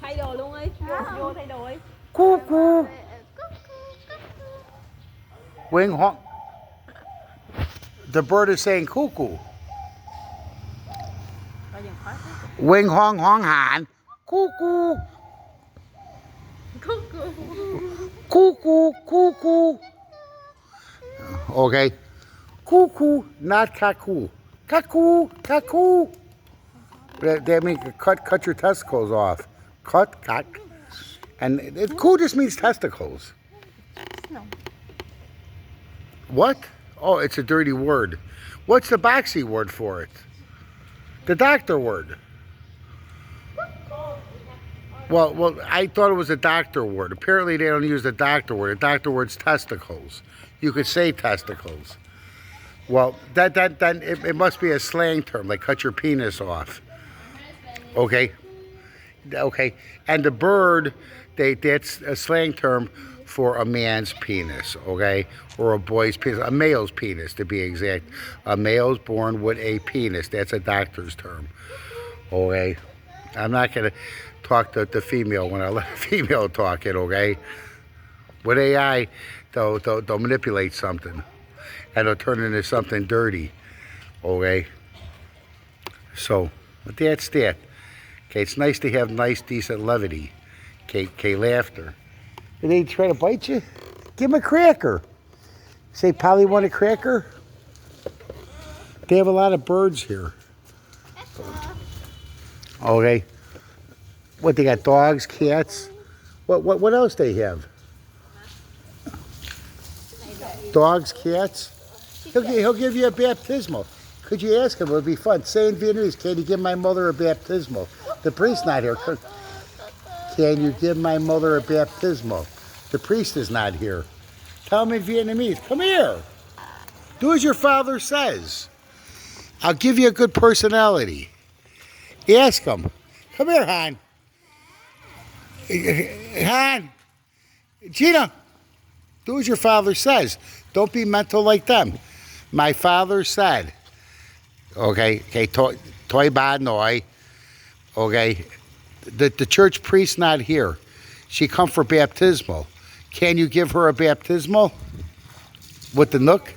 Thay đồ luôn đi. Vô thay đồ đi. CoCo. Wing honk. The bird is saying CoCo. Wing hong hong han. CoCo. CoCo. CoCo. Okay. CoCo, not CoCo. CoCo. CoCo. That means cut your testicles off. Cut. And "coo" just means testicles. No. What? Oh, it's a dirty word. What's the boxy word for it? The doctor word. Well, I thought it was a doctor word. Apparently they don't use the doctor word. The doctor word's testicles. You could say testicles. Well, that it must be a slang term, like cut your penis off. Okay. Okay. And the bird, that's a slang term for a man's penis, okay? Or a boy's penis, a male's penis to be exact. A male's born with a penis. That's a doctor's term, okay? I'm not going to talk to the female when I let a female talk it, okay? With AI, they'll manipulate something, and they'll turn it into something dirty, okay? So, but that's that. Okay, it's nice to have nice, decent levity. Okay, laughter. Did they try to bite you? Give him a cracker. Say, Polly, want a cracker? They have a lot of birds here. Okay. What, they got dogs, cats? What else they have? Dogs, cats? He'll give you a baptismal. Could you ask him? It would be fun. Say in Vietnamese, can you give my mother a baptismal? The priest's not here. Can you give my mother a baptismal? The priest is not here. Tell him in Vietnamese, come here. Do as your father says. I'll give you a good personality. Ask him. Come here, Han. Han. Gina. Do as your father says. Don't be mental like them. My father said. Okay, toy bad noi. Okay, the church priest's not here. She come for baptismal. Can you give her a baptismal with the nook?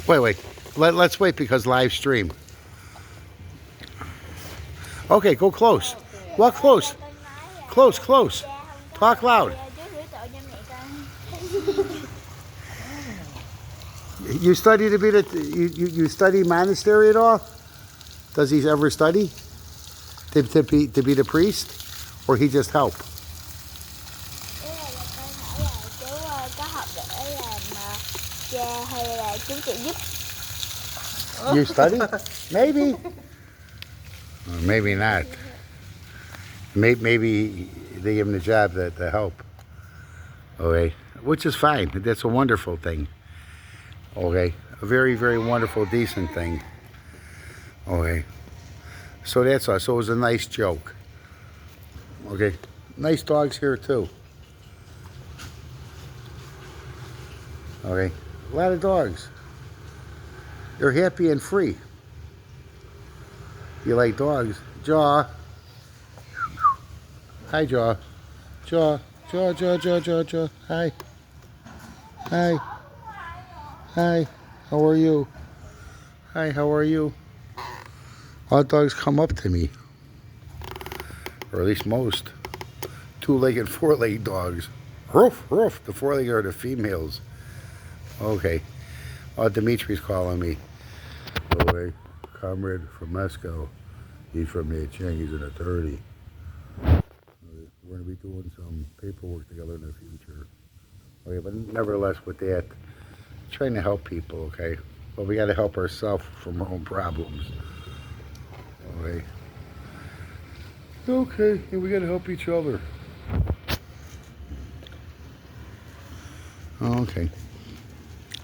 Wait. Let's wait because live stream. Okay, go close. Walk close. Close. Talk loud. You study to be you study monastery at all? Does he ever study to be the priest, or he just help? You study? Maybe. Or maybe not. Maybe they give him the job to help. Okay, which is fine. That's a wonderful thing. Okay, a very, very wonderful, decent thing. Okay, so that's all. So it was a nice joke. Okay, nice dogs here too. Okay, a lot of dogs. They're happy and free. You like dogs? Jaw. Hi, Jaw. Jaw. Hi. Hi, how are you? Hi, how are you? All dogs come up to me. Or at least most. Two-legged, four-legged dogs. Roof. The four-legged are the females. Okay. Oh, Dimitri's calling me. Okay. Comrade from Moscow. He's from Nanchang. He's in a 30. We're going to be doing some paperwork together in the future. Okay, but nevertheless, with that, trying to help people, okay? But we got to help ourselves from our own problems. Okay. Okay, and we got to help each other. Okay.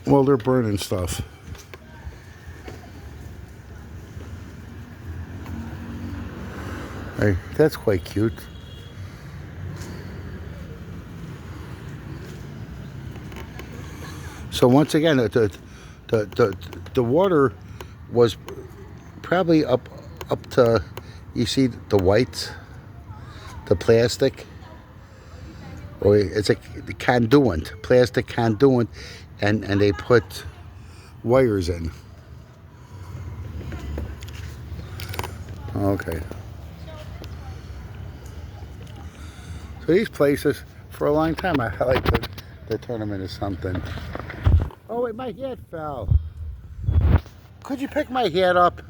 Well, they're burning stuff. Hey, that's quite cute. So once again, the water was probably up to, you see the whites, the plastic. Or it's a conduit, plastic conduit, and they put wires in. Okay. So these places, for a long time, I like to turn them into something. Oh wait, my hat fell. Could you pick my hat up?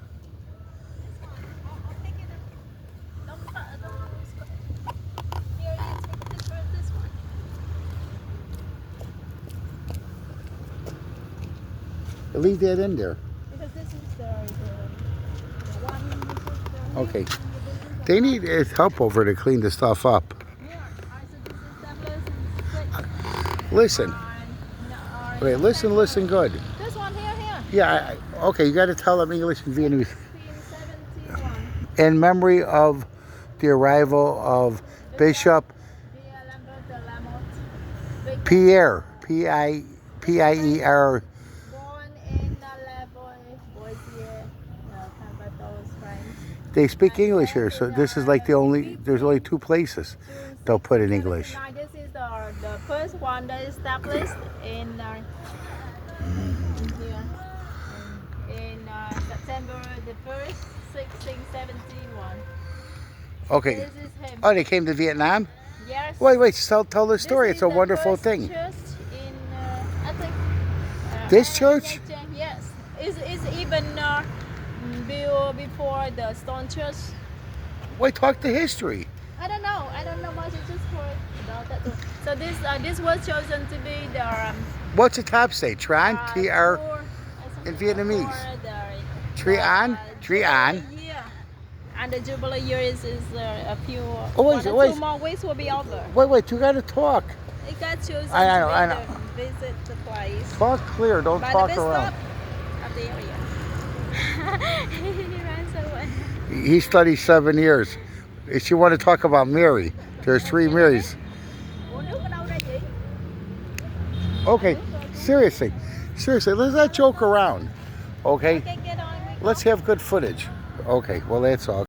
Leave that in there. Because this is the one. Okay. They need help over to clean the stuff up. Listen. Okay, listen good. This one here. Yeah, okay, you got to tell them English and Vietnamese. In memory of the arrival of Bishop Pierre, P-I-E-R. They speak English here, so this is like there's only two places they'll put in English. This is the first one that is established in here. In September the 1st, 1671. Okay. This is him. Oh, they came to Vietnam? Yes. Wait, tell the story. It's a wonderful thing. Church in, I think, This church? Yes. It's even built before the stone church. Wait, talk the history. I don't know much. I just heard about that. So this was chosen to be the What's the top say? Tran? T-R in Vietnamese. Trian? Trian. Yeah. And the Jubilee year is a few. Wait. 2 more weeks will be over. Wait, you got to talk. It got chosen I know. to visit the place. Talk clear, don't By talk the around. of the area. He ran so well. He studied 7 years. If you want to talk about Mary, there's 3 Marys. Okay, seriously, let's not joke around. Okay? Okay, get on. Let's have good footage. Okay, well, that's all.